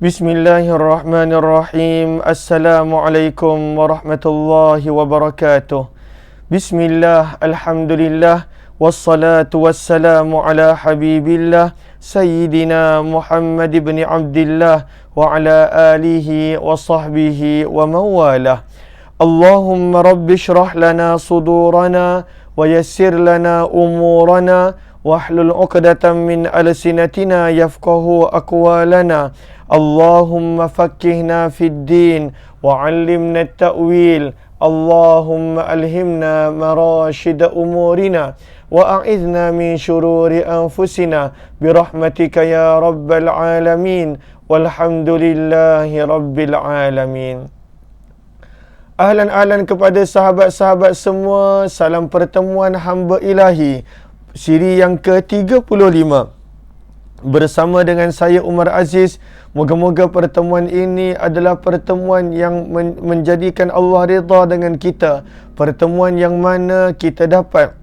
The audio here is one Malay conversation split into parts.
Bismillahirrahmanirrahim. Assalamualaikum warahmatullahi wabarakatuh. Bismillah, alhamdulillah, wassalatu wassalamu ala habibillah Sayyidina Muhammad ibn Abdillah wa ala alihi wa sahbihi wa mawalah. Allahumma rabbi syrah lana sudurana wa yassir lana umurana wahlul 'uqdatam min alsinatina yafqahu aqwalana. Allahumma faqqihna fid din wa 'allimna at-ta'wil. Allahumma alhimna marashid umurina wa a'idhna min syururi anfusina birahmatika ya rabbal alamin. Walhamdulillahi rabbil alamin. Ahlan kepada sahabat-sahabat semua. Salam pertemuan hamba ilahi, siri yang ke-35 bersama dengan saya Umar Aziz. Moga-moga pertemuan ini adalah pertemuan yang menjadikan Allah redha dengan kita. Pertemuan yang mana kita dapat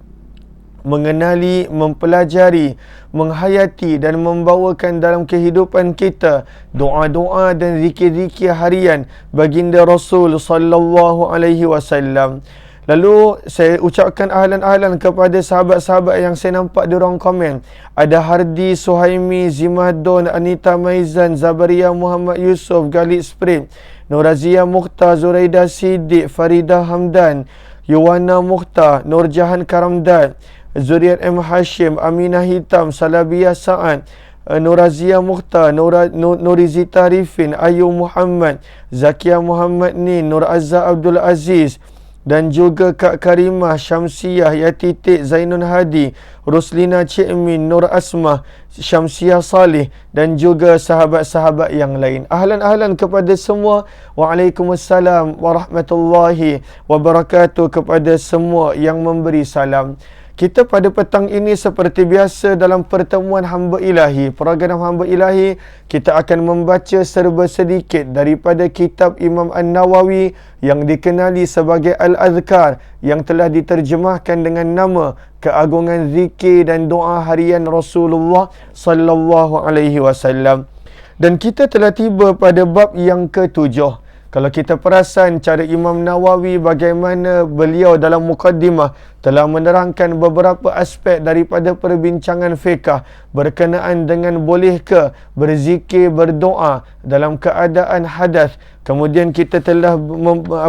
mengenali, mempelajari, menghayati dan membawakan dalam kehidupan kita doa-doa dan zikir-zikir harian baginda Rasul sallallahu alaihi wasallam. Lalu saya ucapkan ahlan kepada sahabat-sahabat yang saya nampak di ruang komen. Ada Hardi, Suhaimi, Zimadon, Anita Maizan, Zabaria Muhammad Yusof, Galid Spring, Nurazia Mukhtar, Zuraida Siddiq, Farida Hamdan, Yuwana Mukhtar, Nurjahan Karamdan, Zuriat M. Hashim, Aminah Hitam, Salabiyah Sa'ad, Nurazia Mukhtar, Nurizita Rifin, Ayu Muhammad, Zakia Muhammad Nin, Nur Azza Abdul Aziz, dan juga Kak Karimah, Syamsiah, Yatitik, Zainun Hadi, Ruslina Cik Min, Nur Asmah, Syamsiah Salih dan juga sahabat-sahabat yang lain. Ahlan kepada semua. Waalaikumsalam warahmatullahi wabarakatuh kepada semua yang memberi salam. Kita pada petang ini seperti biasa dalam pertemuan hamba ilahi, program hamba ilahi, kita akan membaca serba sedikit daripada kitab Imam An-Nawawi yang dikenali sebagai Al-Azkar, yang telah diterjemahkan dengan nama Keagungan Zikir dan Doa Harian Rasulullah sallallahu alaihi wasallam. Dan kita telah tiba pada bab yang ke-7. Kalau kita perasan cara Imam Nawawi, bagaimana beliau dalam mukaddimah telah menerangkan beberapa aspek daripada perbincangan fiqh berkenaan dengan bolehkah berzikir, berdoa dalam keadaan hadas. Kemudian kita telah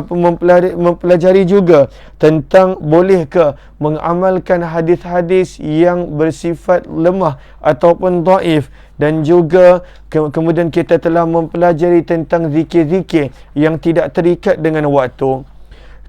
mempelajari juga tentang bolehkah mengamalkan hadis-hadis yang bersifat lemah ataupun dhaif. Dan juga kemudian kita telah mempelajari tentang zikir-zikir yang tidak terikat dengan waktu.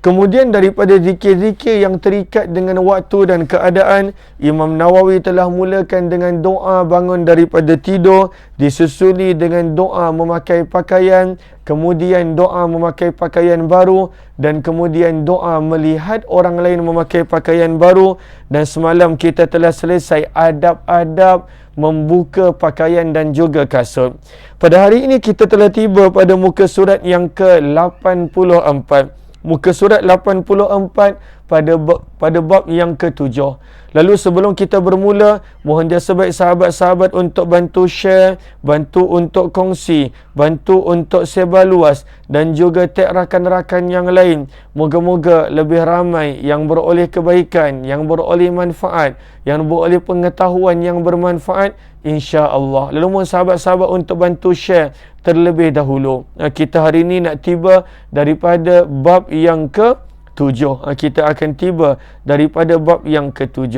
Kemudian daripada zikir-zikir yang terikat dengan waktu dan keadaan, Imam Nawawi telah mulakan dengan doa bangun daripada tidur, disusuli dengan doa memakai pakaian, kemudian doa memakai pakaian baru, dan kemudian doa melihat orang lain memakai pakaian baru. Dan semalam kita telah selesai adab-adab membuka pakaian dan juga kasut. Pada hari ini kita telah tiba pada muka surat yang ke-84. Muka surat 84 pada bab yang ke-7. Lalu sebelum kita bermula, mohon jasa baik sahabat-sahabat untuk bantu share, bantu untuk kongsi, bantu untuk sebar luas dan juga tag rakan-rakan yang lain. Moga-moga lebih ramai yang beroleh kebaikan, yang beroleh manfaat, yang beroleh pengetahuan yang bermanfaat, insya-Allah. Lalu mohon sahabat-sahabat untuk bantu share terlebih dahulu. Kita hari ini nak tiba daripada bab yang ke-7. Kita akan tiba daripada bab yang ke-7.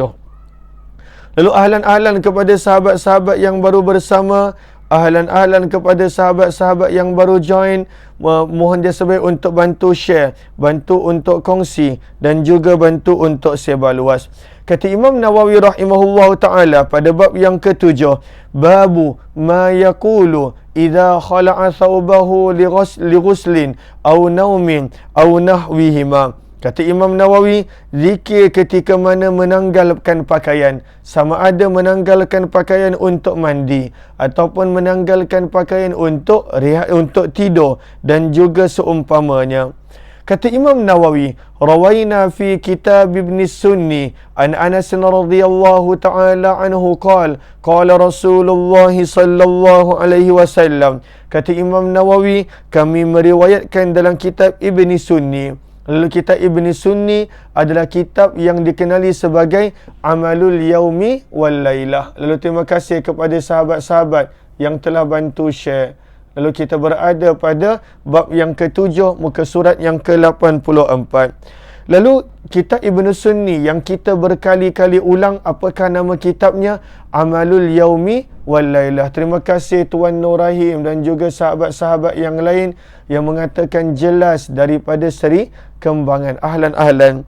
Lalu ahlan kepada sahabat-sahabat yang baru bersama, ahlan kepada sahabat-sahabat yang baru join. Mohon dia sebaik untuk bantu share, bantu untuk kongsi dan juga bantu untuk sebar luas. Kata Imam Nawawi rahimahullah ta'ala pada bab yang ke-7, babu ma yaqulu idza khala'a thawbahu li ghuslin aw naumin aw nahwihima. Kata Imam Nawawi, zikir ketika mana menanggalkan pakaian, sama ada menanggalkan pakaian untuk mandi ataupun menanggalkan pakaian untuk rehat, untuk tidur dan juga seumpamanya. Kata Imam Nawawi, rawaina fi kitab Ibn Sunni an Anas radhiyallahu ta'ala anhu qala Rasulullah sallallahu alaihi wasallam. Kata Imam Nawawi, kami meriwayatkan dalam kitab Ibn Sunni. Lalu kitab Ibn Sunni adalah kitab yang dikenali sebagai Amalul Yaumi wal Lailah. Lalu terima kasih kepada sahabat-sahabat yang telah bantu share. Lalu kita berada pada bab yang ke-7, muka surat yang ke-84. Lalu kitab Ibn Sunni yang kita berkali-kali ulang, apakah nama kitabnya? Amalul Yaumi wal Lailah. Terima kasih Tuan Nur Rahim dan juga sahabat-sahabat yang lain yang mengatakan jelas daripada seri kembangan. Ahlan.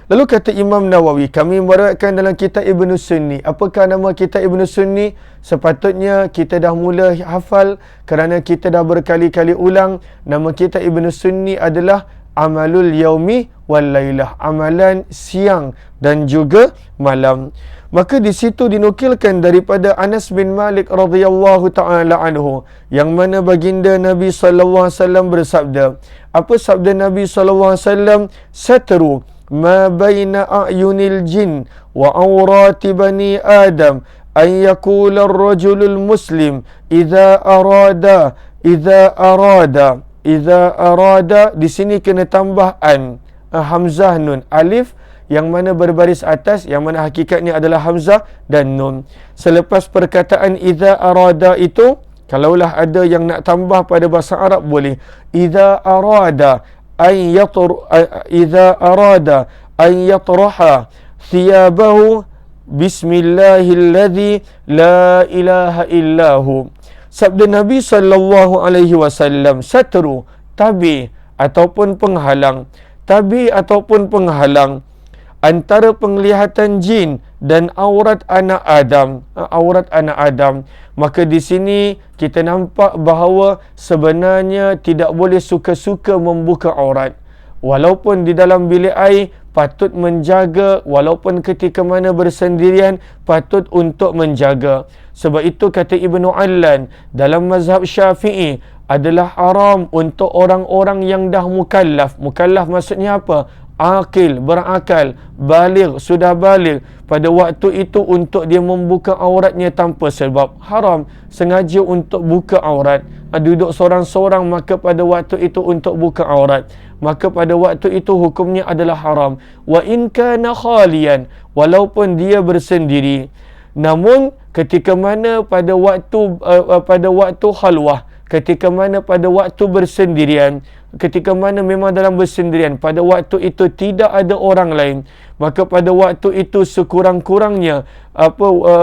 Lalu kata Imam Nawawi, kami meriwayatkan dalam kitab Ibn Sunni. Apakah nama kitab Ibn Sunni? Sepatutnya kita dah mula hafal kerana kita dah berkali-kali ulang. Nama kitab Ibn Sunni adalah Amalul Yaumi wal Lailah, amalan siang dan juga malam. Maka di situ dinukilkan daripada Anas bin Malik radhiyallahu taala anhu, yang mana baginda Nabi sallallahu alaihi wasallam bersabda. Apa sabda Nabi sallallahu alaihi wasallam? Satru ma baina a'yunil jin wa awrati bani Adam an yaqula ar-rajulul muslim idza arada. Di sini kena tambah an, hamzah nun, alif yang mana berbaris atas, yang mana hakikatnya adalah hamzah dan nun. Selepas perkataan idza arada itu, kalaulah ada yang nak tambah pada bahasa Arab boleh. Idza arada an yatraha thiyabahu bismillahilladzi la ilaha illahu. Sabda Nabi sallallahu alaihi wasallam, satru, tabi ataupun penghalang, antara penglihatan jin dan aurat anak Adam. Maka di sini kita nampak bahawa sebenarnya tidak boleh suka-suka membuka aurat. Walaupun di dalam bilik air patut menjaga, walaupun ketika mana bersendirian patut untuk menjaga. Sebab itu kata Ibnu Allan, dalam mazhab Syafi'i adalah haram untuk orang-orang yang dah mukallaf. Mukallaf maksudnya apa? Akil, berakal, baligh, sudah baligh. Pada waktu itu untuk dia membuka auratnya tanpa sebab. Haram sengaja untuk buka aurat. Duduk seorang-seorang, maka pada waktu itu untuk buka aurat, maka pada waktu itu hukumnya adalah haram. Wa in kana khalian, walaupun dia bersendiri. Namun ketika mana pada waktu khalwah, ketika mana pada waktu bersendirian, ketika mana memang dalam bersendirian, pada waktu itu tidak ada orang lain, maka pada waktu itu sekurang-kurangnya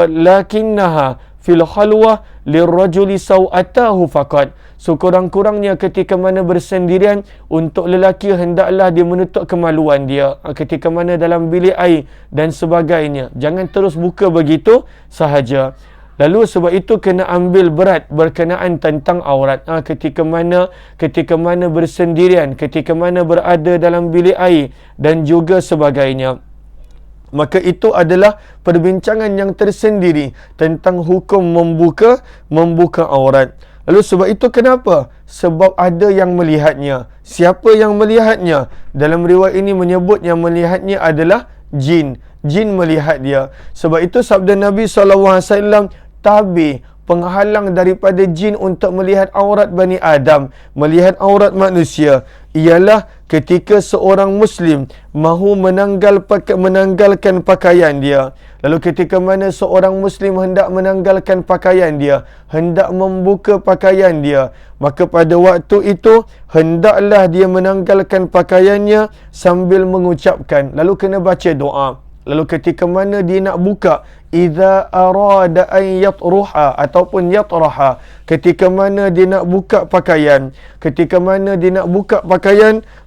lakinnaha fil khalwah lirrajuli sawatahu faqat. Sekurang-kurangnya ketika mana bersendirian, untuk lelaki hendaklah dia menutup kemaluan dia. Ketika mana dalam bilik air dan sebagainya, jangan terus buka begitu sahaja. Lalu sebab itu kena ambil berat berkenaan tentang aurat. Ketika mana bersendirian, ketika mana berada dalam bilik air dan juga sebagainya. Maka itu adalah perbincangan yang tersendiri tentang hukum membuka aurat. Lalu sebab itu kenapa? Sebab ada yang melihatnya. Siapa yang melihatnya? Dalam riwayat ini menyebut yang melihatnya adalah jin. Jin melihat dia. Sebab itu sabda Nabi SAW, tabi, penghalang daripada jin untuk melihat aurat Bani Adam, melihat aurat manusia, ialah ketika seorang Muslim mahu menanggalkan pakaian dia. Lalu ketika mana seorang Muslim hendak menanggalkan pakaian dia, hendak membuka pakaian dia, maka pada waktu itu hendaklah dia menanggalkan pakaiannya sambil mengucapkan. Lalu kena baca doa. Lalu ketika mana dia nak buka, idza arada an yatruha ataupun yatraha, ketika mana dia nak buka pakaian,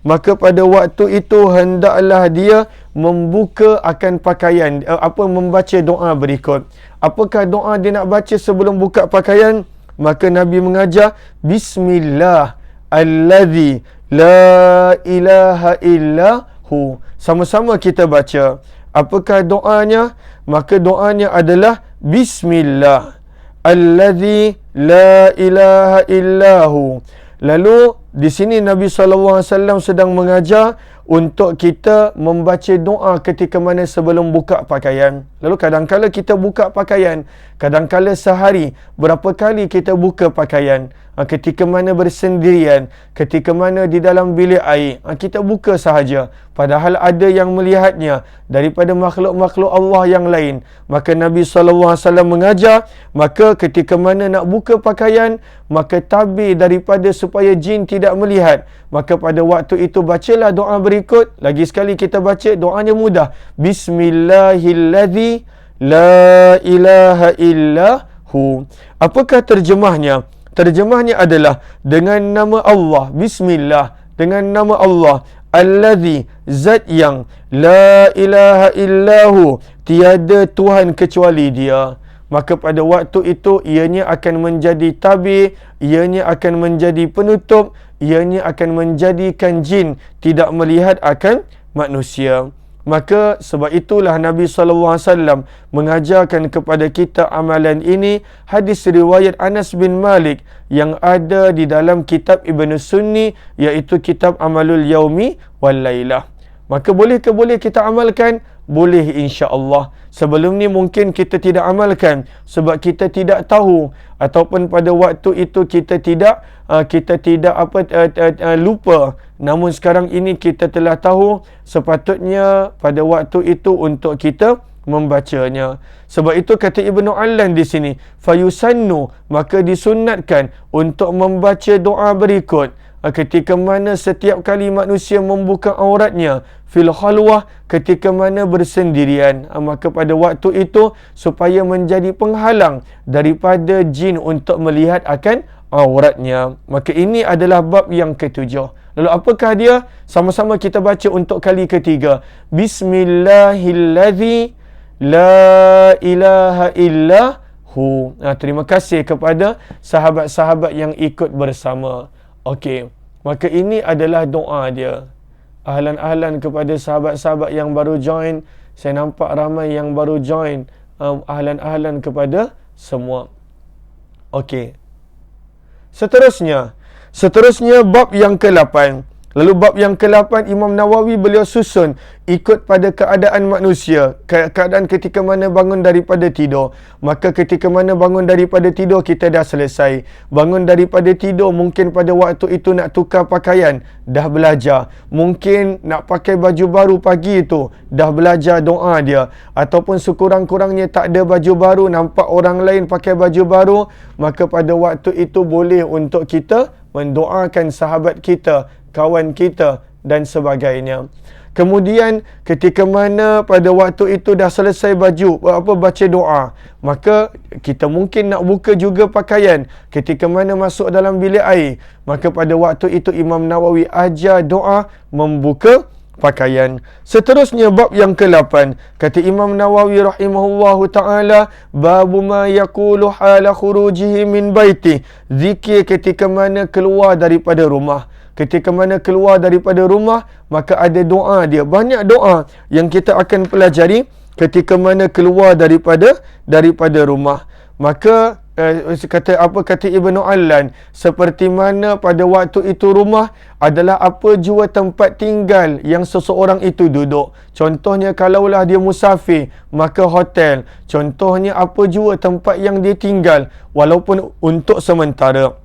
maka pada waktu itu hendaklah dia membuka akan pakaian, membaca doa berikut. Apakah doa dia nak baca sebelum buka pakaian? Maka Nabi mengajar, bismillah alladzi la ilaha illahu. Sama-sama kita baca. Apakah doanya? Maka doanya adalah bismillah alladzi la ilaha illahu. Lalu di sini Nabi SAW sedang mengajar untuk kita membaca doa ketika mana sebelum buka pakaian. Lalu kadang-kala kita buka pakaian, kadang-kala sehari berapa kali kita buka pakaian. Ketika mana bersendirian, ketika mana di dalam bilik air, kita buka sahaja. Padahal ada yang melihatnya daripada makhluk-makhluk Allah yang lain. Maka Nabi SAW mengajar, maka ketika mana nak buka pakaian, maka tabir daripada supaya jin tidak melihat. Maka pada waktu itu bacalah doa berikut. Lagi sekali kita baca, doanya mudah. Bismillahilladzi la ilaha illahu. Apakah terjemahnya? Terjemahnya adalah dengan nama Allah, bismillah, dengan nama Allah, allazi, zat yang, la ilaha illahu, tiada Tuhan kecuali dia. Maka pada waktu itu ianya akan menjadi tabir, ianya akan menjadi penutup, ianya akan menjadikan jin tidak melihat akan manusia. Maka sebab itulah Nabi SAW mengajarkan kepada kita amalan ini. Hadis riwayat Anas bin Malik yang ada di dalam kitab Ibn Sunni, iaitu kitab Amalul Yaumi wal Lailah. Maka boleh kita amalkan? Boleh, insya-Allah. Sebelum ni mungkin kita tidak amalkan sebab kita tidak tahu, ataupun pada waktu itu kita tidak lupa. Namun sekarang ini kita telah tahu, sepatutnya pada waktu itu untuk kita membacanya. Sebab itu kata Ibnu Allan di sini, fayusannu, maka disunatkan untuk membaca doa berikut ketika mana setiap kali manusia membuka auratnya, fil khalwah, ketika mana bersendirian. Maka pada waktu itu supaya menjadi penghalang daripada jin untuk melihat akan auratnya. Maka ini adalah bab yang ketujuh. Lalu apakah dia? Sama-sama kita baca untuk kali ketiga. Bismillahilladzi la ilaha illahu. Terima kasih kepada sahabat-sahabat yang ikut bersama. Okey, maka ini adalah doa dia. Ahlan-ahlan kepada sahabat-sahabat yang baru join. Saya nampak ramai yang baru join. Ahlan-ahlan kepada semua. Okey. Seterusnya bab yang ke-8. Lalu bab yang ke-8 Imam Nawawi beliau susun ikut pada keadaan manusia, keadaan ketika mana bangun daripada tidur. Maka ketika mana bangun daripada tidur kita dah selesai. Bangun daripada tidur mungkin pada waktu itu nak tukar pakaian, dah belajar. Mungkin nak pakai baju baru pagi itu, dah belajar doa dia. Ataupun sekurang-kurangnya tak ada baju baru, nampak orang lain pakai baju baru, maka pada waktu itu boleh untuk kita mendoakan sahabat kita, kawan kita dan sebagainya. Kemudian ketika mana pada waktu itu dah selesai baca doa, maka kita mungkin nak buka juga pakaian ketika mana masuk dalam bilik air. Maka pada waktu itu Imam Nawawi ajar doa membuka pakaian. Seterusnya bab yang ke-8, kata Imam Nawawi rahimahullahu ta'ala, babu ma yaqulu hala khurujihi min baiti, zikir ketika mana keluar daripada rumah. Ketika mana keluar daripada rumah, maka ada doa dia. Banyak doa yang kita akan pelajari ketika mana keluar daripada rumah. Maka kata Ibnu Allan, seperti mana pada waktu itu rumah adalah apa jua tempat tinggal yang seseorang itu duduk. Contohnya kalaulah dia musafir, maka hotel. Contohnya apa jua tempat yang dia tinggal walaupun untuk sementara.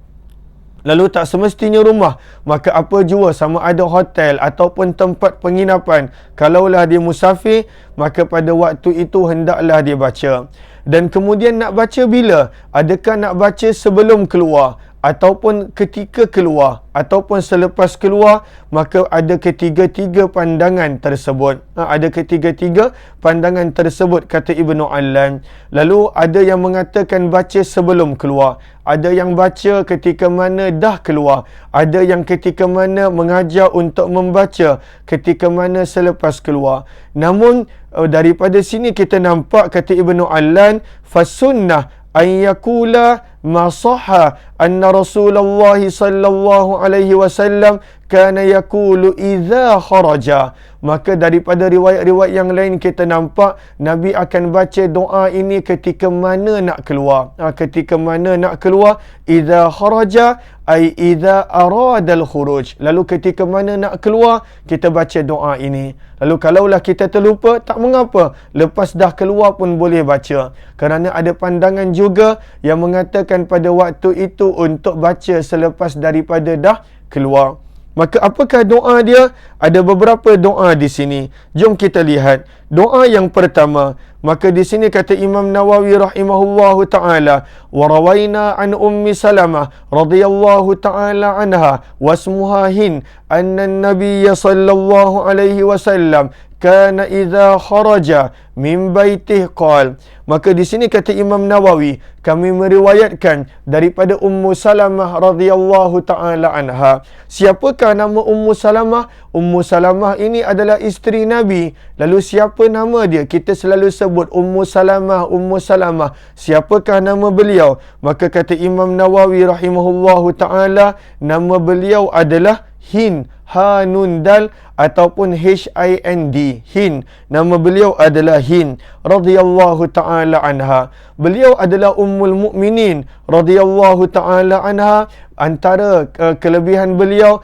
Lalu tak semestinya rumah, maka apa jua, sama ada hotel ataupun tempat penginapan. Kalaulah dia musafir, maka pada waktu itu hendaklah dia baca. Dan kemudian nak baca bila? Adakah nak baca sebelum keluar ataupun ketika keluar ataupun selepas keluar? Maka ada ketiga-tiga pandangan tersebut. Ada ketiga-tiga pandangan tersebut kata Ibnu Allan. Lalu ada yang mengatakan baca sebelum keluar, ada yang baca ketika mana dah keluar, ada yang ketika mana mengajar untuk membaca ketika mana selepas keluar. Namun daripada sini kita nampak kata Ibnu Allan, fasunnah an yakula ma sahha anna Rasulullah sallallahu alaihi wasallam kana yaqulu idza kharaja. Maka daripada riwayat-riwayat yang lain kita nampak Nabi akan baca doa ini ketika mana nak keluar. Ketika mana nak keluar, idza kharaja ai idza aradal khuruj. Lalu ketika mana nak keluar, kita baca doa ini. Lalu kalaulah kita terlupa, tak mengapa, lepas dah keluar pun boleh baca. Kerana ada pandangan juga yang mengatakan pada waktu itu untuk baca selepas daripada dah keluar. Maka apakah doa dia? Ada beberapa doa di sini. Jom kita lihat. Doa yang pertama, maka di sini kata Imam Nawawi rahimahullahu taala, wa rawaina an Ummi Salamah radhiyallahu taala anha wasmuha Hind anna an-nabiy sallallahu alaihi wasallam kana idza kharaja min baitih qal. Maka di sini kata Imam Nawawi, kami meriwayatkan daripada Ummu Salamah radhiyallahu taala anha. Siapakah nama Ummu Salamah? Ummu Salamah ini adalah isteri Nabi. Lalu siapa nama dia? Kita selalu sebut Ummu Salamah, Ummu Salamah. Siapakah nama beliau? Maka kata Imam Nawawi rahimahullahu taala, nama beliau adalah Hind, ha nun dal ataupun Hind, Hind. Nama beliau adalah Hind radhiyallahu taala anha. Beliau adalah ummul mukminin radhiyallahu taala anha. Antara kelebihan beliau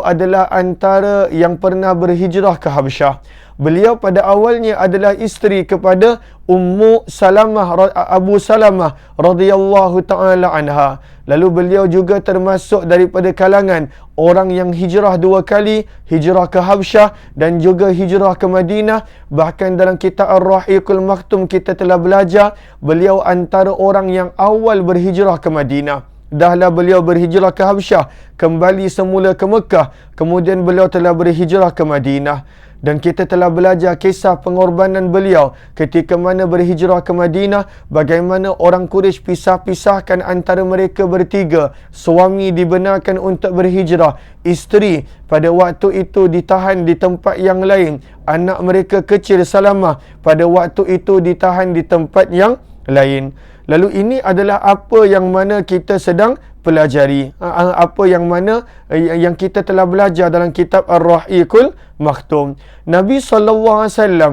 adalah antara yang pernah berhijrah ke Habsyah. Beliau pada awalnya adalah isteri kepada Ummu Salamah, Abu Salamah radhiyallahu taala anha. Lalu beliau juga termasuk daripada kalangan orang yang hijrah 2 kali, hijrah ke Habsyah dan juga hijrah ke Madinah. Bahkan dalam kitab Ar-Rahiqul Maktum kita telah belajar beliau antara orang yang awal berhijrah ke Madinah. Dahlah beliau berhijrah ke Habsyah, kembali semula ke Mekah, kemudian beliau telah berhijrah ke Madinah. Dan kita telah belajar kisah pengorbanan beliau ketika mana berhijrah ke Madinah, bagaimana orang Quraisy pisah-pisahkan antara mereka bertiga. Suami dibenarkan untuk berhijrah, isteri pada waktu itu ditahan di tempat yang lain, anak mereka kecil Salamah pada waktu itu ditahan di tempat yang lain. Lalu ini adalah apa yang mana kita sedang pelajari, apa yang mana yang kita telah belajar dalam kitab Ar-Rahiqul Maktum. Nabi SAW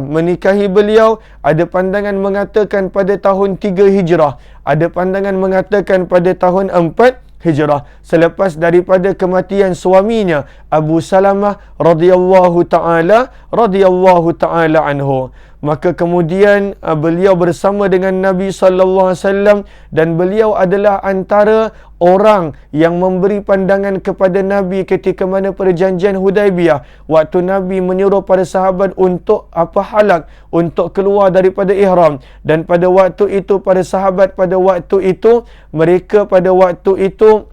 menikahi beliau, ada pandangan mengatakan pada tahun 3 Hijrah, ada pandangan mengatakan pada tahun 4 Hijrah, selepas daripada kematian suaminya Abu Salamah radhiyallahu taala anhu. Maka kemudian beliau bersama dengan Nabi sallallahu alaihi wasallam dan beliau adalah antara orang yang memberi pandangan kepada Nabi ketika mana perjanjian Hudaibiyah, waktu Nabi menyuruh para sahabat untuk halak, untuk keluar daripada ihram, dan pada waktu itu para sahabat pada waktu itu mereka pada waktu itu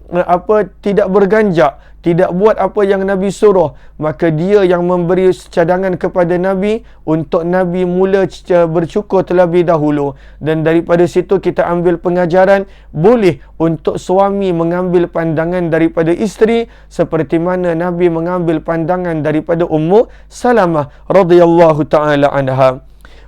tidak berganjak, tidak buat apa yang Nabi suruh. Maka dia yang memberi cadangan kepada Nabi untuk Nabi mula bercukur terlebih dahulu. Dan daripada situ kita ambil pengajaran boleh untuk suami mengambil pandangan daripada isteri seperti mana Nabi mengambil pandangan daripada Ummu Salamah radhiyallahu taala anha.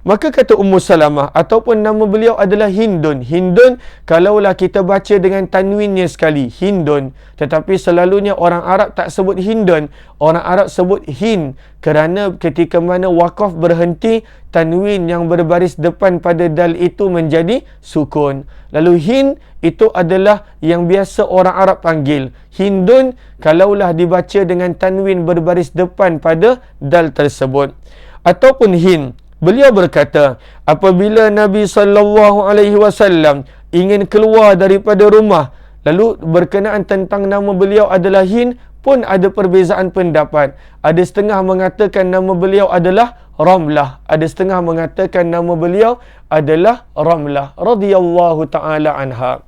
Maka kata Ummu Salamah, ataupun nama beliau adalah Hindun. Hindun, kalaulah kita baca dengan tanwinnya sekali, Hindun. Tetapi selalunya orang Arab tak sebut Hindun. Orang Arab sebut Hind. Kerana ketika mana wakaf berhenti, tanwin yang berbaris depan pada dal itu menjadi sukun. Lalu Hind itu adalah yang biasa orang Arab panggil. Hindun, kalaulah dibaca dengan tanwin berbaris depan pada dal tersebut. Ataupun Hind. Beliau berkata, apabila Nabi sallallahu alaihi wasallam ingin keluar daripada rumah, lalu berkenaan tentang nama beliau adalah Hind, pun ada perbezaan pendapat. Ada setengah mengatakan nama beliau adalah Ramlah, ada setengah mengatakan nama beliau adalah Ramlah radhiyallahu taala anha.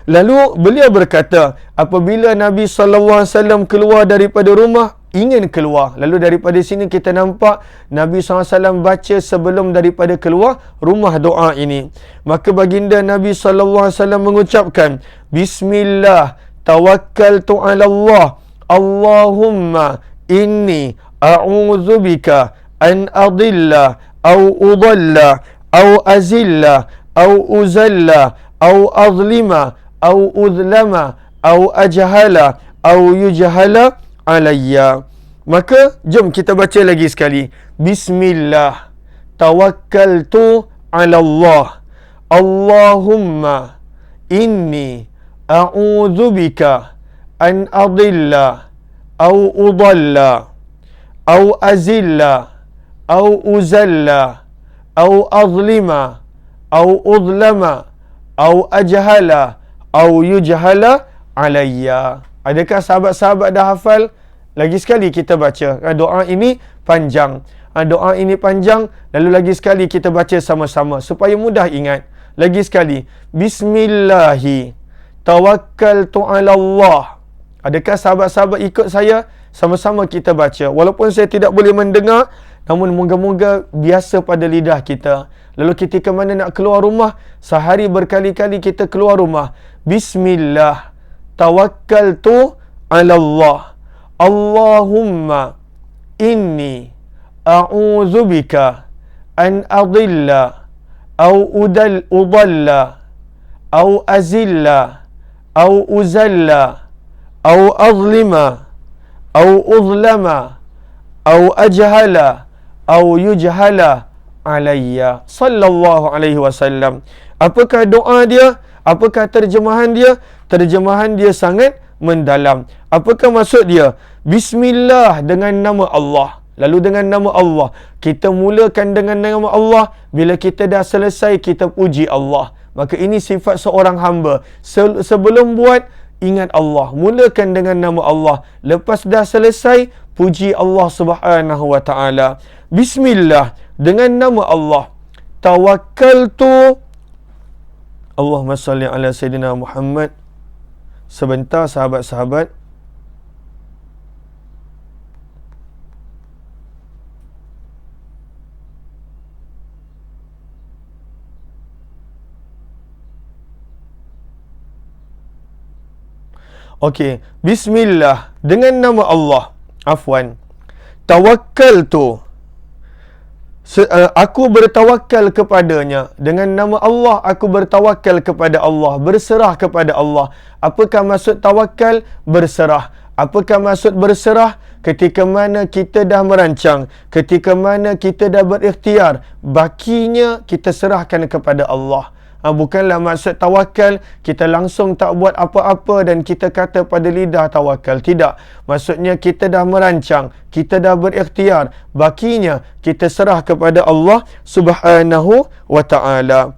Lalu beliau berkata, apabila Nabi sallallahu alaihi wasallam keluar daripada rumah, ingin keluar. Lalu daripada sini kita nampak Nabi SAW baca sebelum daripada keluar rumah doa ini. Maka baginda Nabi SAW mengucapkan, Bismillah, tawakkaltu ala Allah, Allahumma inni a'udzubika an adilla, au udalla, au azilla, au uzalla, au azlima au udlama au ajhala au yujhala alayya. Maka jom kita baca lagi sekali. Bismillah tawakkaltu 'ala Allah. Allahumma inni a'udzubika an adilla au udalla au azilla au uzalla au azlima au udlama au ajhala au yujhala alayya. Adakah sahabat-sahabat dah hafal? Lagi sekali kita baca. Doa ini panjang. Doa ini panjang. Lalu lagi sekali kita baca sama-sama supaya mudah ingat. Lagi sekali. Bismillahi tawakkaltu 'ala Allah. Adakah sahabat-sahabat ikut saya? Sama-sama kita baca. Walaupun saya tidak boleh mendengar, namun moga-moga biasa pada lidah kita. Lalu ketika mana nak keluar rumah, sehari berkali-kali kita keluar rumah. Bismillah tawakkaltu 'ala Allah. Allahumma inni a'udzubika an adilla au udalla au azilla au uzalla au azlima au uzlama au ajhala au yujhala alayya. Sallallahu alaihi wasallam. Apakah doa dia? Apakah terjemahan dia? Terjemahan dia sangat mendalam. Apakah maksud dia? Bismillah dengan nama Allah. Lalu dengan nama Allah. Kita mulakan dengan nama Allah. Bila kita dah selesai, kita puji Allah. Maka ini sifat seorang hamba. Sebelum buat, ingat Allah. Mulakan dengan nama Allah. Lepas dah selesai, puji Allah Subhanahu wa ta'ala. Bismillah dengan nama Allah. Tawakkaltu. Allahumma salli ala Sayyidina Muhammad. Sebentar sahabat-sahabat. Okey, bismillah dengan nama Allah. Afwan. Tawakkaltu. Aku bertawakal kepadanya. Dengan nama Allah, aku bertawakal kepada Allah. Berserah kepada Allah. Apakah maksud tawakal? Berserah. Apakah maksud berserah? Ketika mana kita dah merancang, ketika mana kita dah berikhtiar, bakinya kita serahkan kepada Allah. Bukanlah maksud tawakal kita langsung tak buat apa-apa dan kita kata pada lidah tawakal. Tidak. Maksudnya kita dah merancang, kita dah berikhtiar, bakinya kita serah kepada Allah Subhanahu wa ta'ala.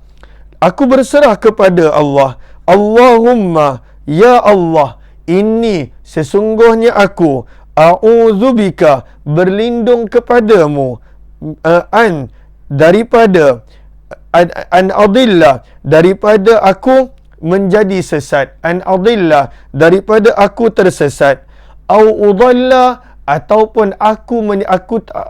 Aku berserah kepada Allah. Allahumma, ya Allah, ini sesungguhnya aku a'udzubika, berlindung kepadamu, daripada an adillah, daripada aku menjadi sesat, an adillah, daripada aku tersesat, au udalla, ataupun aku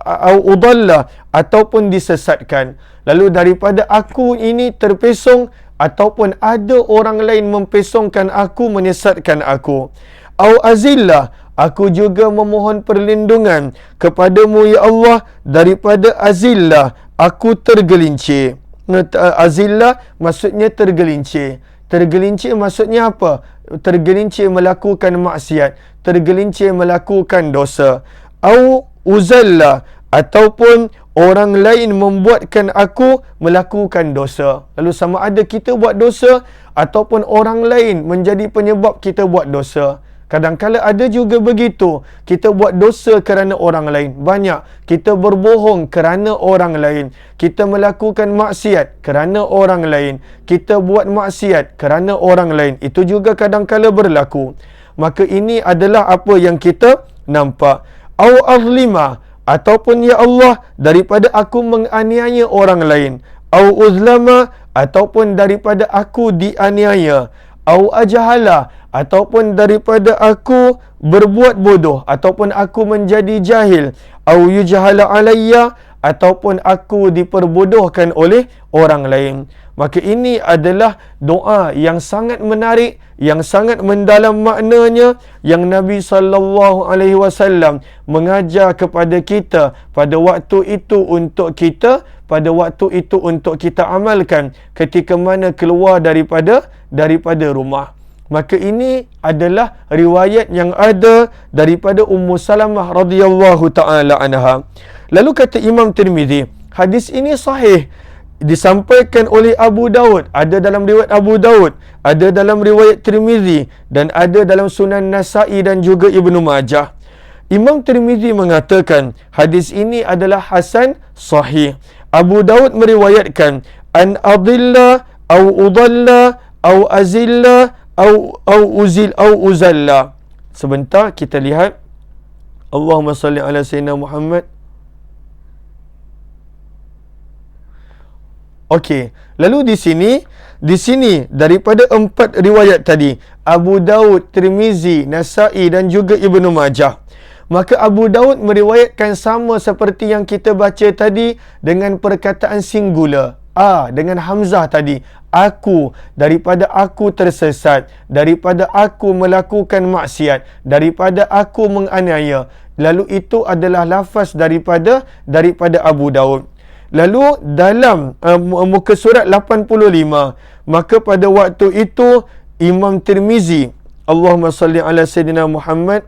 au udalla, ataupun disesatkan. Lalu daripada aku ini terpesong, ataupun ada orang lain mempesongkan aku, menyesatkan aku. Au azillah, aku juga memohon perlindungan kepadamu ya Allah daripada azillah, aku tergelincir. Azillah maksudnya tergelincir. Tergelincir maksudnya apa? Tergelincir melakukan maksiat, tergelincir melakukan dosa. Au uzalla, ataupun orang lain membuatkan aku melakukan dosa. Lalu sama ada kita buat dosa ataupun orang lain menjadi penyebab kita buat dosa. Kadang-kala ada juga begitu. Kita buat dosa kerana orang lain. Banyak. Kita berbohong kerana orang lain. Kita melakukan maksiat kerana orang lain. Kita buat maksiat kerana orang lain. Itu juga kadang-kala berlaku. Maka ini adalah apa yang kita nampak. Au azlima, ataupun ya Allah daripada aku menganiaya orang lain. Au uzlama, ataupun daripada aku dianiaya. Au ajhala, ataupun daripada aku berbuat bodoh, ataupun aku menjadi jahil. Au yujhala alayya, ataupun aku diperbodohkan oleh orang lain. Maka ini adalah doa yang sangat menarik, yang sangat mendalam maknanya, yang Nabi SAW mengajar kepada kita pada waktu itu untuk kita, pada waktu itu untuk kita amalkan ketika mana keluar daripada rumah. Maka ini adalah riwayat yang ada daripada Ummu Salamah radhiyallahu taala anha. Lalu kata Imam Tirmizi, hadis ini sahih, disampaikan oleh Abu Daud, ada dalam riwayat Abu Daud, ada dalam riwayat Tirmizi, dan ada dalam Sunan Nasa'i dan juga Ibnu Majah. Imam Tirmizi mengatakan hadis ini adalah hasan sahih. Abu Daud meriwayatkan an adilla au udalla au azilla au uzil au uzalla. Sebentar kita lihat. Allahumma salli ala sayyidina Muhammad. Okey, lalu di sini daripada 4 riwayat tadi, Abu Daud, Tirmizi, Nasa'i dan juga Ibnu Majah. Maka Abu Daud meriwayatkan sama seperti yang kita baca tadi dengan perkataan singular. Dengan Hamzah tadi. Aku, daripada aku tersesat, daripada aku melakukan maksiat, daripada aku menganiaya. Lalu itu adalah lafaz daripada Abu Daud. Lalu dalam muka surat 85, maka pada waktu itu Imam Tirmizi, Allahumma salli ala sayyidina Muhammad,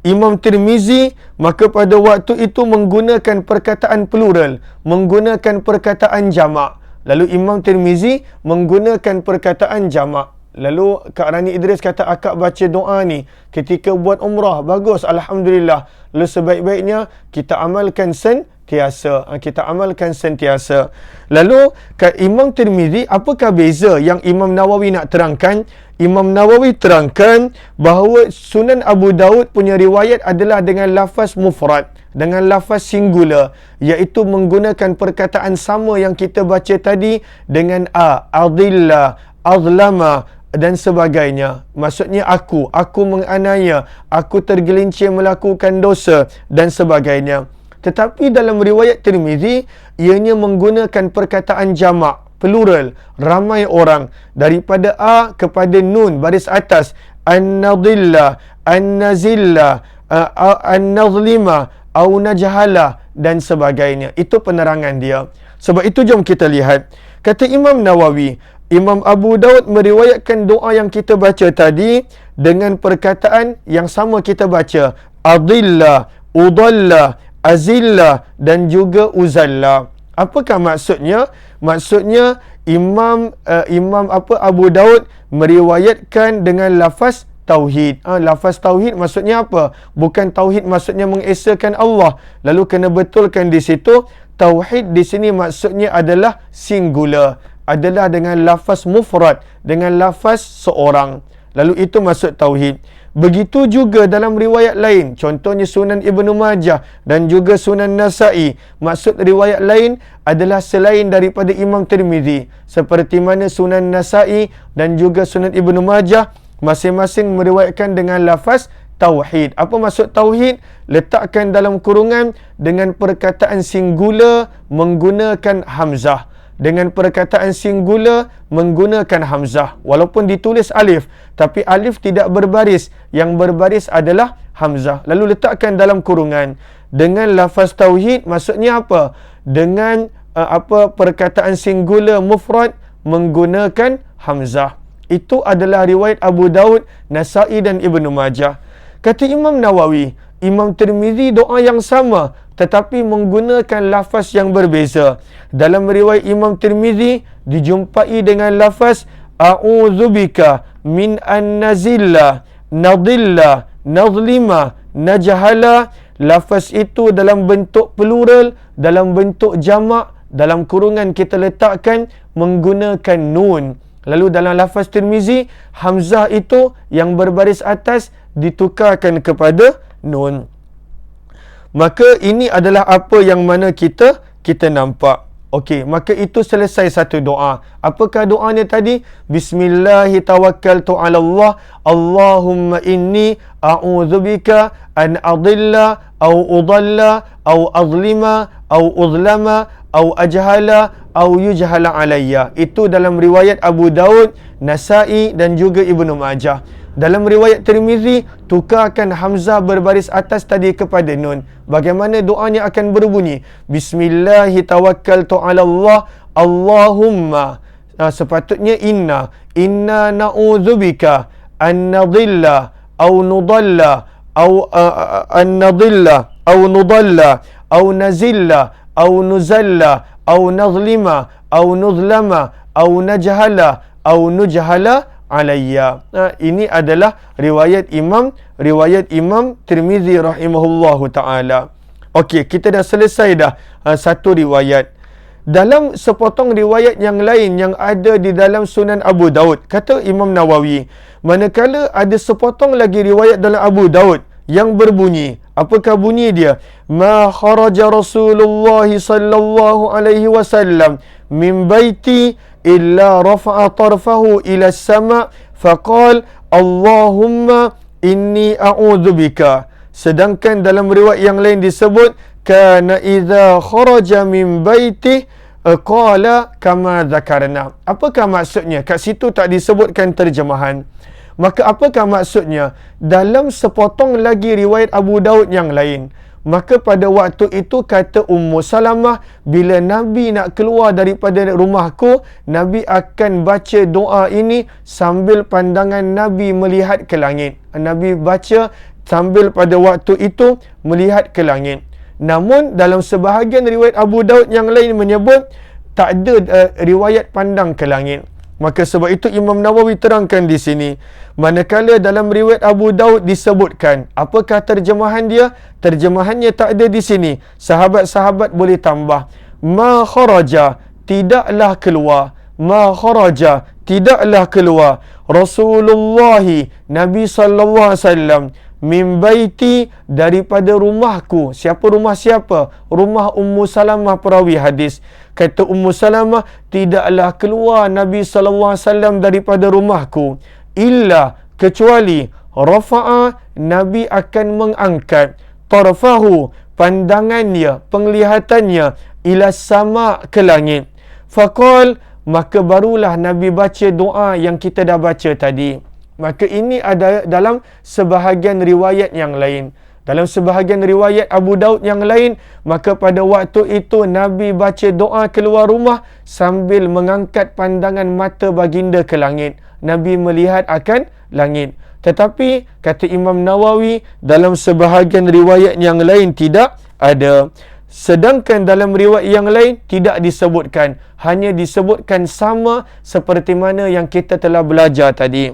Imam Tirmizi maka pada waktu itu menggunakan perkataan plural, menggunakan perkataan jamak. Lalu Imam Tirmizi menggunakan perkataan jamak. Lalu Kak Rani Idris kata, akak baca doa ni ketika buat umrah, bagus, Alhamdulillah. Lalu sebaik-baiknya kita amalkan sentiasa. Lalu kat Imam Tirmizi, apakah beza yang Imam Nawawi nak terangkan? Imam Nawawi terangkan bahawa Sunan Abu Daud punya riwayat adalah dengan lafaz mufrad, dengan lafaz singular, iaitu menggunakan perkataan sama yang kita baca tadi dengan adilla, azlama dan sebagainya. Maksudnya aku menganiaya, aku tergelincir melakukan dosa dan sebagainya. Tetapi dalam riwayat Tirmizi, ianya menggunakan perkataan jamak, plural, ramai orang, daripada A kepada Nun, baris atas, an-nadilla, an-nazilla, an-nazlima, au najhala dan sebagainya. Itu penerangan dia. Sebab itu jom kita lihat. Kata Imam Nawawi, Imam Abu Daud meriwayatkan doa yang kita baca tadi dengan perkataan yang sama kita baca, adilla, udalla, azilla dan juga uzalla. Apakah maksudnya? Maksudnya Imam Abu Daud meriwayatkan dengan lafaz tauhid. Lafaz tauhid maksudnya apa? Bukan tauhid maksudnya mengesakan Allah. Lalu kena betulkan di situ, tauhid di sini maksudnya adalah singular, adalah dengan lafaz mufrad, dengan lafaz seorang. Lalu itu maksud tauhid. Begitu juga dalam riwayat lain, contohnya Sunan Ibnu Majah dan juga Sunan Nasa'i. Maksud riwayat lain adalah selain daripada Imam Tirmizi, seperti mana Sunan Nasa'i dan juga Sunan Ibnu Majah masing-masing meriwayatkan dengan lafaz tauhid. Apa maksud tauhid? Letakkan dalam kurungan dengan perkataan singular menggunakan hamzah. Dengan perkataan singular menggunakan hamzah. Walaupun ditulis alif, tapi alif tidak berbaris. Yang berbaris adalah hamzah. Lalu letakkan dalam kurungan. Dengan lafaz tauhid maksudnya apa? Dengan perkataan singular mufrad menggunakan hamzah. Itu adalah riwayat Abu Daud, Nasa'i dan Ibnu Majah. Kata Imam Nawawi, Imam Tirmizi doa yang sama tetapi menggunakan lafaz yang berbeza. Dalam riwayat Imam Tirmizi dijumpai dengan lafaz a'udzubika min an-nazilla, nadilla, nazlima, najhala. Lafaz itu dalam bentuk plural, dalam bentuk jamak, dalam kurungan kita letakkan menggunakan nun. Lalu dalam lafaz Tirmizi, hamzah itu yang berbaris atas ditukarkan kepada nun. Maka ini adalah apa yang mana kita nampak. Okey, maka itu selesai satu doa. Apakah doanya tadi? Bismillahi tawakkaltu ala Allah, Allahumma inni a'udzubika an adilla au udalla au azlima au uzlama au ajhala au yujhala alayya. Itu dalam riwayat Abu Daud, Nasa'i dan juga Ibnu Majah. Dalam riwayat Tirmizi, tukarkan hamzah berbaris atas tadi kepada nun. Bagaimana doanya akan berbunyi? Bismillahi tawakkaltu 'ala Allah, Allahumma. Sepatutnya inna na'udzubika an nadilla au nudalla au an nadilla au nudalla au nazilla au nuzalla au nazlima au nuzlama au najhala au nujhala alayya. Ini adalah riwayat Imam Tirmizi rahimahullahu taala. Okey, kita dah selesai dah satu riwayat. Dalam sepotong riwayat yang lain yang ada di dalam Sunan Abu Daud, kata Imam Nawawi, manakala ada sepotong lagi riwayat dalam Abu Daud yang berbunyi, apakah bunyi dia? Ma kharaja Rasulullah sallallahu alaihi wasallam min baiti illa rafa'a tarfahu ila as-sama' faqal Allahumma inni a'udzubika. Sedangkan dalam riwayat yang lain disebut kana idza kharaja min baiti qala kama dzakarna. Apakah maksudnya? Kat situ tak disebutkan terjemahan. Maka apakah maksudnya? Dalam sepotong lagi riwayat Abu Daud yang lain, maka pada waktu itu kata Ummu Salamah, bila Nabi nak keluar daripada rumahku, Nabi akan baca doa ini sambil pandangan Nabi melihat ke langit. Nabi baca sambil pada waktu itu melihat ke langit. Namun dalam sebahagian riwayat Abu Daud yang lain menyebut tak ada riwayat pandang ke langit. Maka sebab itu Imam Nawawi terangkan di sini, manakala dalam riwayat Abu Daud disebutkan, apakah terjemahan dia? Terjemahannya tak ada di sini. Sahabat-sahabat boleh tambah. Ma kharaja, tidaklah keluar. Ma kharaja, tidaklah keluar. Rasulullah, Nabi sallallahu alaihi wasallam, min baiti, daripada rumahku. Siapa rumah siapa? Rumah Ummu Salamah perawi hadis. Kata Ummu Salamah, tidaklah keluar Nabi sallallahu alaihi wasallam daripada rumahku illa, kecuali rafa'a, Nabi akan mengangkat tarfahu, pandangannya, penglihatannya, ila sama, ke langit. Faqal, maka barulah Nabi baca doa yang kita dah baca tadi. Maka ini ada dalam sebahagian riwayat yang lain. Dalam sebahagian riwayat Abu Daud yang lain, maka pada waktu itu Nabi baca doa keluar rumah sambil mengangkat pandangan mata baginda ke langit. Nabi melihat akan langit. Tetapi kata Imam Nawawi, dalam sebahagian riwayat yang lain tidak ada. Sedangkan dalam riwayat yang lain tidak disebutkan. Hanya disebutkan sama seperti mana yang kita telah belajar tadi.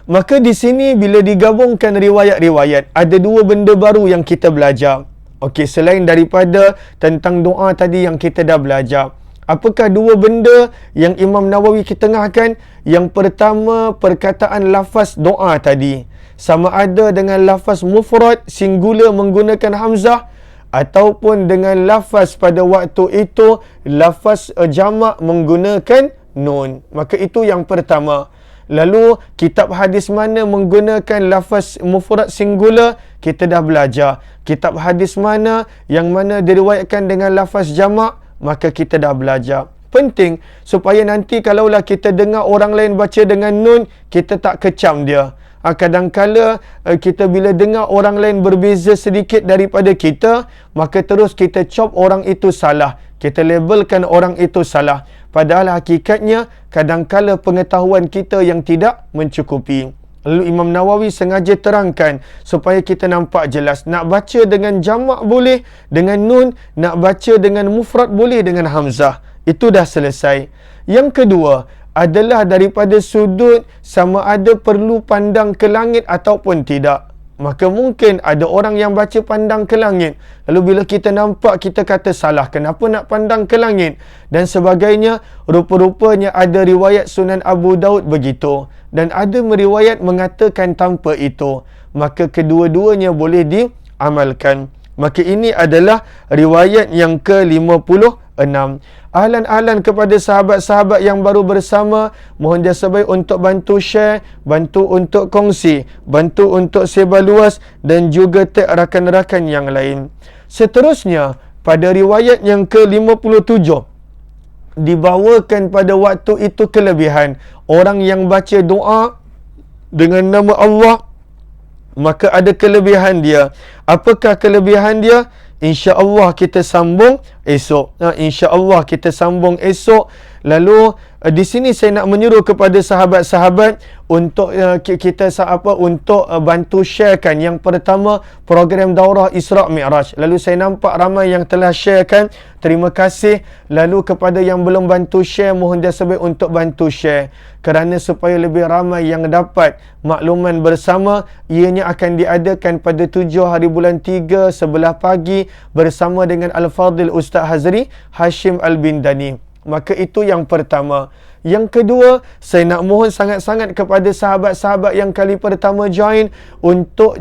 Maka di sini bila digabungkan riwayat-riwayat, ada dua benda baru yang kita belajar. Okey, selain daripada tentang doa tadi yang kita dah belajar. Apakah dua benda yang Imam Nawawi ketengahkan? Yang pertama, perkataan lafaz doa tadi. Sama ada dengan lafaz mufrad, singular menggunakan hamzah, ataupun dengan lafaz pada waktu itu, lafaz jamak menggunakan nun. Maka itu yang pertama. Lalu kitab hadis mana menggunakan lafaz mufrad singular, kita dah belajar. Kitab hadis mana yang mana diriwayatkan dengan lafaz jamak, maka kita dah belajar. Penting supaya nanti kalaulah kita dengar orang lain baca dengan nun, kita tak kecam dia. Kadang-kala kita bila dengar orang lain berbeza sedikit daripada kita, maka terus kita cop orang itu salah. Kita labelkan orang itu salah. Padahal hakikatnya kadang-kala pengetahuan kita yang tidak mencukupi. Lalu Imam Nawawi sengaja terangkan supaya kita nampak jelas. Nak baca dengan jamak boleh dengan nun, nak baca dengan mufrad boleh dengan hamzah. Itu dah selesai. Yang kedua adalah daripada sudut sama ada perlu pandang ke langit ataupun tidak. Maka mungkin ada orang yang baca pandang ke langit. Lalu bila kita nampak, kita kata salah. Kenapa nak pandang ke langit? Dan sebagainya. Rupa-rupanya ada riwayat Sunan Abu Daud begitu. Dan ada meriwayat mengatakan tanpa itu. Maka kedua-duanya boleh diamalkan. Maka ini adalah riwayat yang ke-56. Ahlan-ahlan kepada sahabat-sahabat yang baru bersama, mohon jasa baik untuk bantu share, bantu untuk kongsi, bantu untuk sebar luas dan juga tag rakan-rakan yang lain. Seterusnya, pada riwayat yang ke-57 dibawakan pada waktu itu kelebihan. Orang yang baca doa dengan nama Allah, maka ada kelebihan dia. Apakah kelebihan dia? InsyaAllah kita sambung esok. InsyaAllah kita sambung esok. Lalu di sini saya nak menyuruh kepada sahabat-sahabat untuk untuk bantu sharekan. Yang pertama, program daurah Isra' Mi'raj. Lalu saya nampak ramai yang telah sharekan. Terima kasih. Lalu kepada yang belum bantu share, mohon sebaik untuk bantu share. Kerana supaya lebih ramai yang dapat makluman bersama, ianya akan diadakan pada 7 hari bulan 3 sebelah pagi bersama dengan Al-Fadhil Ustaz Hazri Hashim Al-Bindani. Maka itu yang pertama. Yang kedua, saya nak mohon sangat-sangat kepada sahabat-sahabat yang kali pertama join untuk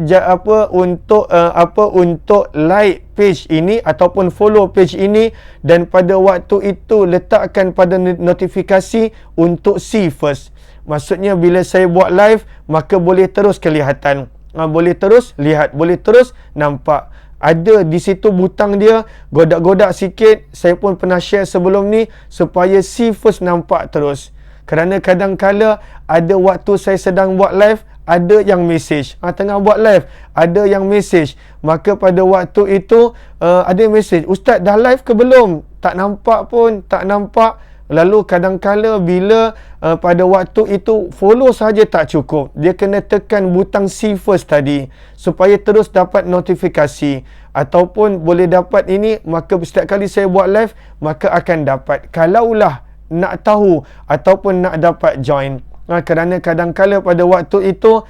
like page ini ataupun follow page ini, dan pada waktu itu letakkan pada notifikasi untuk see first. Maksudnya bila saya buat live, maka boleh terus kelihatan. Boleh terus lihat, boleh terus nampak. Ada di situ butang dia, godak-godak sikit. Saya pun pernah share sebelum ni supaya see first nampak terus. Kerana kadang-kala ada waktu saya sedang buat live, ada yang message. Tengah buat live, ada yang message. Maka pada waktu itu ada message, "Ustaz dah live ke belum?" Tak nampak pun, tak nampak. Lalu kadang-kala bila pada waktu itu follow saja tak cukup. Dia kena tekan butang see first tadi supaya terus dapat notifikasi. Ataupun boleh dapat ini, maka setiap kali saya buat live, maka akan dapat. Kalaulah nak tahu ataupun nak dapat join. Kerana kadang-kala pada waktu itu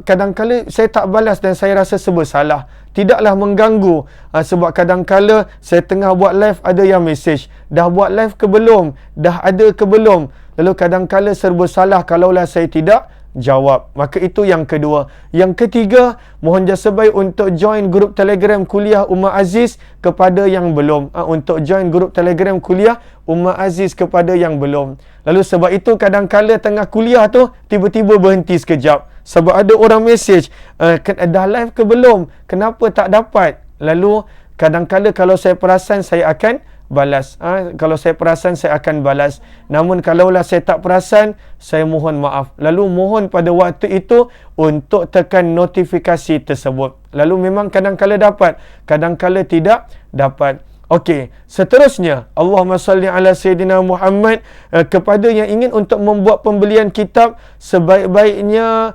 kadang-kala saya tak balas dan saya rasa serba salah. Tidaklah mengganggu sebab kadang-kala saya tengah buat live, ada yang message, "Dah buat live ke belum? Dah ada ke belum?" Lalu kadang-kala serba salah kalaulah saya tidak jawab. Maka itu yang kedua. Yang ketiga, mohon sebaik untuk join grup Telegram Kuliah Ummah Aziz kepada yang belum. Untuk join grup Telegram Kuliah Ummah Aziz kepada yang belum. Lalu sebab itu kadang-kala tengah kuliah tu tiba-tiba berhenti sekejap. Sebab ada orang message, "Dah live ke belum? Kenapa tak dapat?" Lalu kadang-kala kalau saya perasan, saya akan balas. Kalau saya perasan, saya akan balas. Namun kalaulah saya tak perasan, saya mohon maaf. Lalu mohon pada waktu itu untuk tekan notifikasi tersebut. Lalu memang kadang-kala dapat, kadang-kala tidak dapat. Okey, seterusnya, Allahumma salli ala Sayyidina Muhammad. Kepada yang ingin untuk membuat pembelian kitab, sebaik-baiknya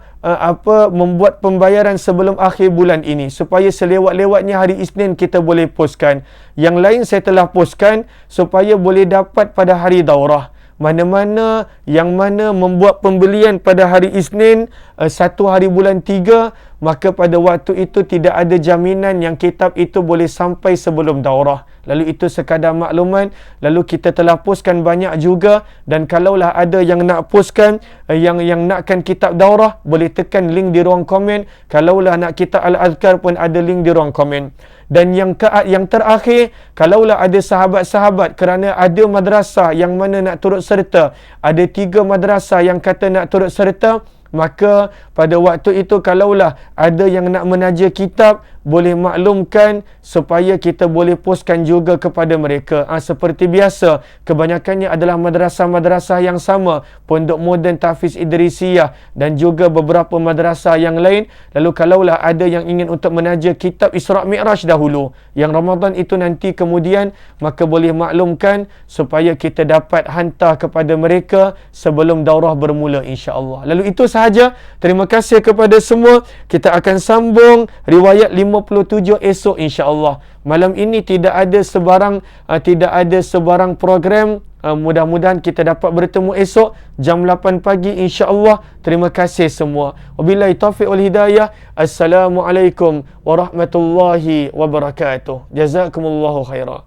membuat pembayaran sebelum akhir bulan ini, supaya selewat-lewatnya hari Isnin kita boleh postkan. Yang lain saya telah postkan supaya boleh dapat pada hari daurah. Mana-mana yang mana membuat pembelian pada hari Isnin 1 hari bulan 3, maka pada waktu itu tidak ada jaminan yang kitab itu boleh sampai sebelum daurah. Lalu itu sekadar makluman. Lalu kita telah postkan banyak juga, dan kalaulah ada yang nak postkan, yang nakkan kitab daurah, boleh tekan link di ruang komen. Kalaulah nak kitab Al-Azkar pun ada link di ruang komen. Dan yang terakhir, kalaulah ada sahabat-sahabat kerana ada madrasah yang mana nak turut serta, ada 3 madrasah yang kata nak turut serta, maka pada waktu itu kalaulah ada yang nak menaja kitab, boleh maklumkan supaya kita boleh postkan juga kepada mereka. Seperti biasa, kebanyakannya adalah madrasah-madrasah yang sama, Pondok Moden Tahfiz Idrisiyah dan juga beberapa madrasah yang lain. Lalu kalaulah ada yang ingin untuk menaja kitab Isra' Mi'raj dahulu, yang Ramadan itu nanti kemudian, maka boleh maklumkan supaya kita dapat hantar kepada mereka sebelum daurah bermula, insya-Allah. Lalu itu sahaja. Terima kasih kepada semua. Kita akan sambung riwayat 57 esok, insya-Allah. Malam ini tidak ada sebarang program. Mudah-mudahan kita dapat bertemu esok jam 8 pagi, insya-Allah. Terima kasih semua. Wabillahi taufiq wal hidayah. Assalamualaikum warahmatullahi wabarakatuh. Jazakumullahu khairan.